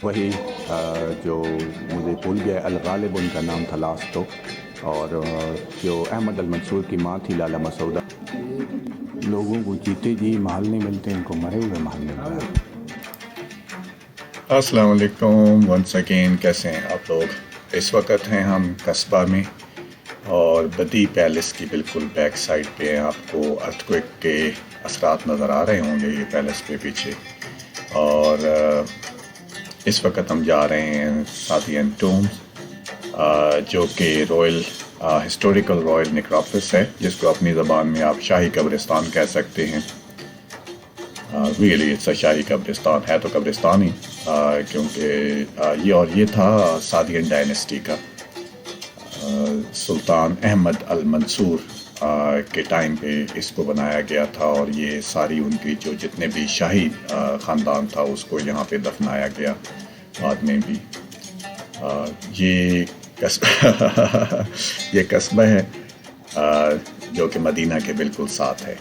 वही जो मुझे भूल गया, अल-गालिब उनका नाम था लास्ट तो, और जो अहमद अल-मंसूर की माँ थी लाला मसूदा। लोगों को जीते जी माल नहीं मिलते, इनको मरे हुए माल मिलता है। अस्सलाम वालेकुम वंस अगेन, कैसे हैं आप लोग? इस वक्त हैं हम कस्बा में और बदी पैलेस की बिल्कुल बैक साइड पे हैं। आपको अर्थक्वेक के असरात नज़र आ रहे होंगे ये पैलेस पे पीछे। और इस वक्त हम जा रहे हैं सादियन टूम, जो कि रॉयल हिस्टोरिकल रॉयल नेक्रोपोलिस है, जिसको अपनी ज़बान में आप शाही कब्रिस्तान कह सकते हैं। रियली इट्स अ शाही कब्रिस्तान, है तो कब्रिस्तान ही, क्योंकि ये था सादियन डायनेस्टी का। सुल्तान अहमद अल मंसूर के टाइम पे इसको बनाया गया था, और ये सारी उनकी जो जितने भी शाही ख़ानदान था उसको यहाँ पे दफनाया गया बाद में भी। ये कस्बा ये कस्बा है जो कि मदीना के बिल्कुल साथ है।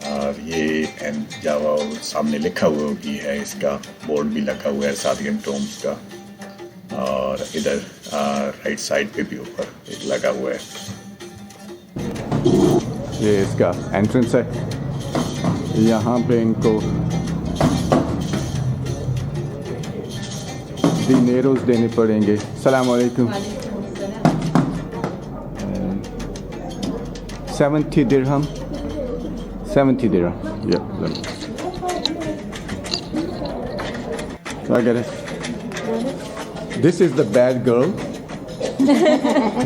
और ये जावा सामने लिखा हुआ भी है, इसका बोर्ड भी लगा हुआ है सादियन टूम्स का, और इधर राइट साइड पे भी ऊपर एक लगा हुआ है। ये इसका एंट्रेंस है, यहाँ पे इनको दिनेरोस देने पड़ेंगे। सलाम वालेकुम। 70 दिरहम, 70 dirham. Yeah. I get it. This is the bad girl,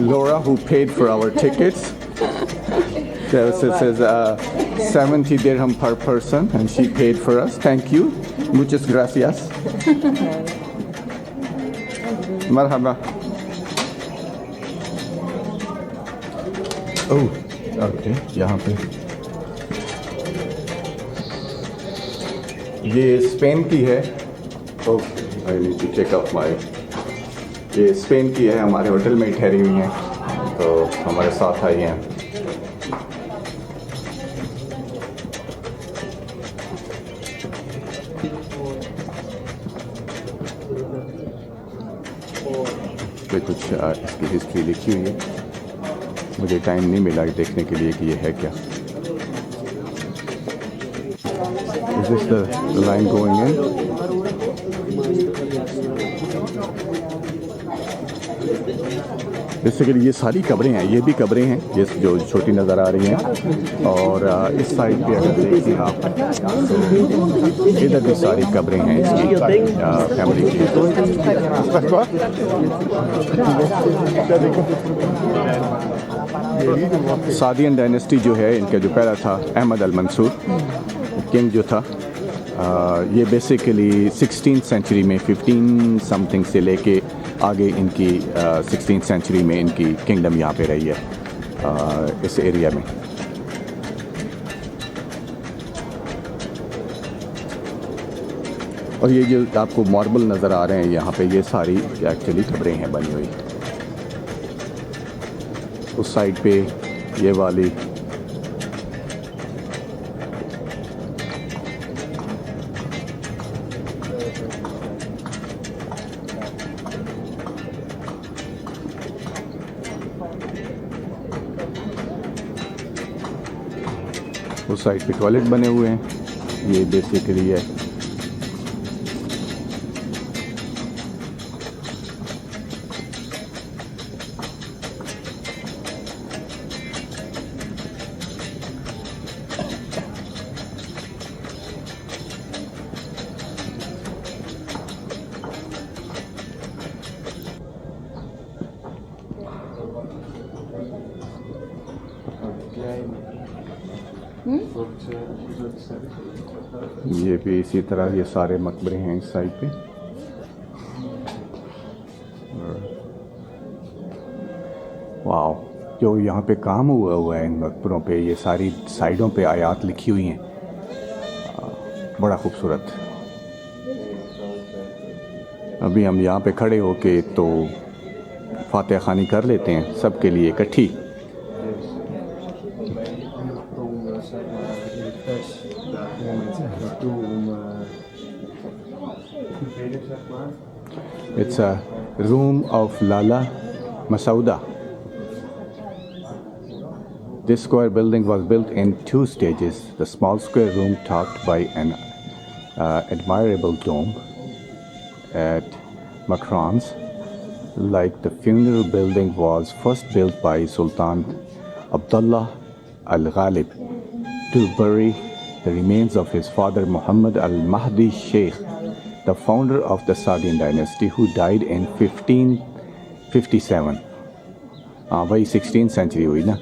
Laura, who paid for our tickets. So it says 70 dirham per person, and she paid for us. Thank you. Muchas gracias. Marhaba. Oh, okay. यहाँ पे ये Spain की है। I need to check out my. ये Spain की है, हमारे hotel में ठहरी हुई हैं, तो हमारे साथ आई हैं। पे कुछ इसकी हिस्ट्री लिखी हुई है, मुझे टाइम नहीं मिला देखने के लिए कि ये है क्या। Is this the line going in? Basically ये सारी कब्रें हैं, ये भी कब्रें हैं, ये जो छोटी नज़र आ रही हैं। और इस साइड पे अगर देखिए आप, तो इधर भी सारी कब्रें हैं इसकी फैमिली की। सादियन डायनेस्टी जो है, इनका जो पहला था अहमद अल मंसूर किंग जो था, ये बेसिकली 16th सेंचुरी में 15 समथिंग से लेके आगे इनकी 16th सेंचुरी में इनकी किंगडम यहाँ पे रही है इस एरिया में। और ये जो आपको मार्बल नज़र आ रहे हैं यहाँ पे, ये सारी एक्चुअली कब्रें हैं बनी हुई। उस साइड पे ये वाली, उस साइड पे टॉयलेट बने हुए हैं। ये बेसिकली है ये भी इसी तरह ये सारे मकबरे हैं इस साइड पे। वाओ, जो यहाँ पे काम हुआ है इन मकबरों पे, ये सारी साइडों पे आयात लिखी हुई हैं, बड़ा खूबसूरत। अभी हम यहाँ पे खड़े होके तो फातिहा खानी कर लेते हैं सबके लिए इकट्ठी। It's a room of Lalla Masouda. This square building was built in 2 stages. The small square room topped by an admirable dome at Makrans, like the funeral building, was first built by Sultan Abdullah Al-Ghalib to bury the remains of his father Muhammad al-Mahdi Sheikh, the founder of the Saadian dynasty, who died in 1557. By 16th century हुई ना.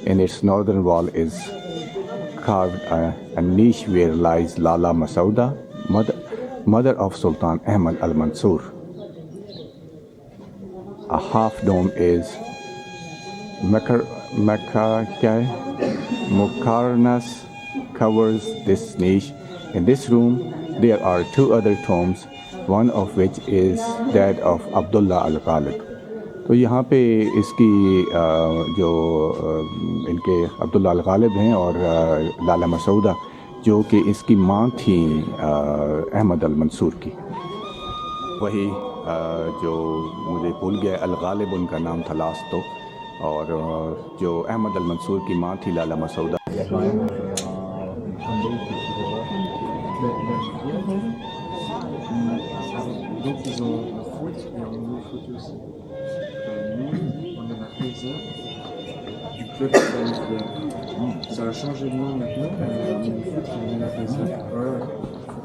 In its northern wall is carved a niche where lies Lalla Masouda, mother of Sultan Ahmad al-Mansur. A half dome is Muqarnas covers this niche. In this room there are 2 other tombs, one of which is that of Abdullah al-Ghalib. तो यहाँ पे इसकी जो इनके अब्दुल्ला अल-गालिब हैं और लाला मसूदा, जो कि इसकी माँ थी अहमद अल-मंसूर की. वही जो मुझे भूल गया, अल-गालिब उनका नाम था लास्ट तो, और जो अहमद अल-मंसूर की माँ थी लाला मसूदा. Du club qui ça a changé de nom maintenant, mais le foot qui vient d'appeler ça.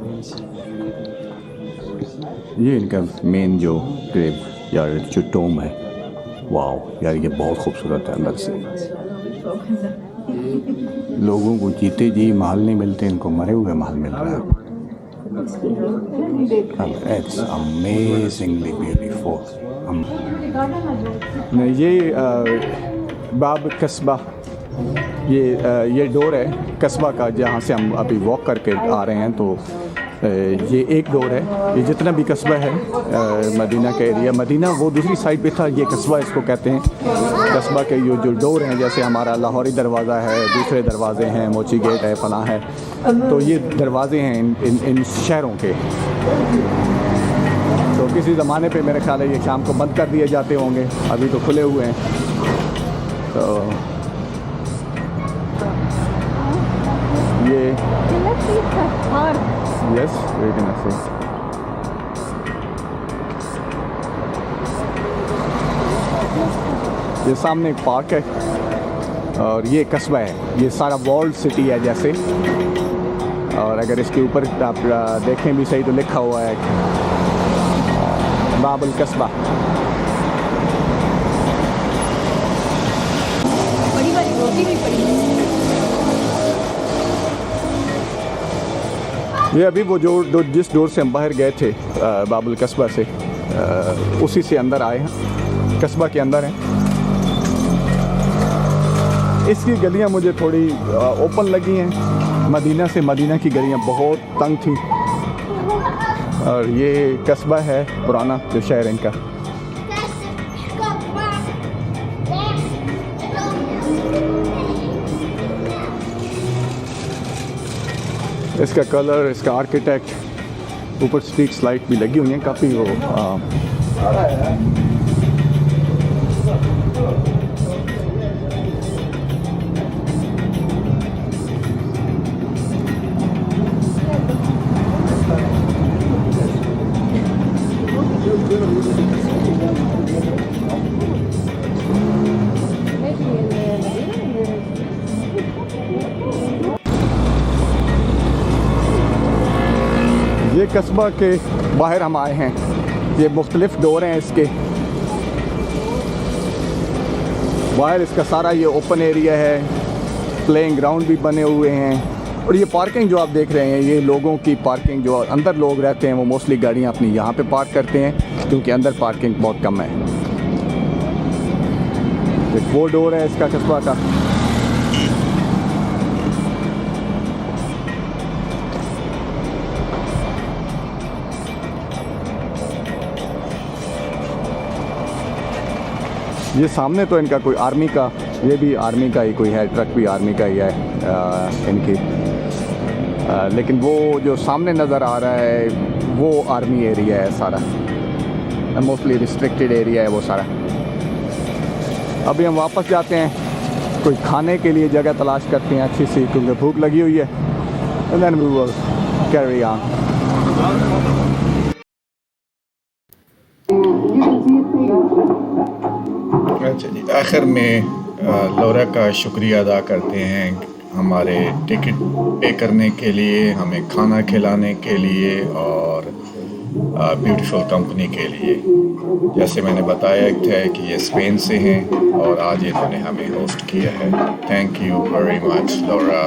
Même si ये इनका मेन जो ग्रेव या जो टोम है, वाओ यार ये बहुत खूबसूरत है अंदर से. लोगों को जीते जी महल नहीं मिलते, इनको मरे हुए महल मिल रहा है. It's amazingly beautiful. ये बाब कस्बा, ये डोर है कस्बा का, जहाँ से हम अभी वॉक करके आ रहे हैं. तो ये एक डोर है. ये जितना भी कस्बा है मदीना का एरिया, मदीना वो दूसरी साइड पे था, ये कस्बा इसको कहते हैं. कस्बा के जो डोर हैं, जैसे हमारा लाहौरी दरवाज़ा है, दूसरे दरवाजे हैं, मोची गेट है, फलां है, तो ये दरवाजे हैं इन शहरों के. तो किसी ज़माने पे मेरे ख्याल है ये शाम को बंद कर दिए जाते होंगे, अभी तो खुले हुए हैं. तो ये यस वेट इन से ये सामने एक पार्क है और ये कस्बा है. ये सारा वॉल्ड सिटी है जैसे, और अगर इसके ऊपर आप देखें भी सही तो लिखा हुआ है बाबुल कस्बा. ये अभी वो जो जिस डोर से हम बाहर गए थे बाबुल कस्बा से, उसी से अंदर आए हैं, कस्बा के अंदर हैं. इसकी गलियां मुझे थोड़ी ओपन लगी हैं. मदीना की गलियां बहुत तंग थी. और ये कस्बा है पुराना जो शहर इनका. इसका कलर, इसका आर्किटेक्ट, ऊपर स्ट्रीट लाइट भी लगी हुई हैं काफ़ी. वो ये कस्बा के बाहर हम आए हैं. ये मुख्तलिफ डोर हैं इसके बाहर. इसका सारा ये ओपन एरिया है, प्लेइंग ग्राउंड भी बने हुए हैं. और ये पार्किंग जो आप देख रहे हैं, ये लोगों की पार्किंग, जो अंदर लोग रहते हैं वो मोस्टली गाड़ियाँ अपनी यहाँ पे पार्क करते हैं, क्योंकि अंदर पार्किंग बहुत कम है. एक वो डोर है इसका कस्बा का. ये सामने तो इनका कोई आर्मी का, ये भी आर्मी का ही कोई है, ट्रक भी आर्मी का ही है इनकी. लेकिन वो जो सामने नज़र आ रहा है वो आर्मी एरिया है सारा, मोस्टली रिस्ट्रिक्टेड एरिया है वो सारा। अभी हम वापस जाते हैं, कोई खाने के लिए जगह तलाश करते हैं अच्छी सी, क्योंकि भूख लगी हुई है। And then we will carry on. अच्छा जी, आखिर में लौरा का शुक्रिया अदा करते हैं हमारे टिकट पे करने के लिए, हमें खाना खिलाने के लिए और ब्यूटीफुल कंपनी के लिए। जैसे मैंने बताया था कि ये स्पेन से हैं और आज इन्होंने हमें होस्ट किया है। Thank you very much Laura.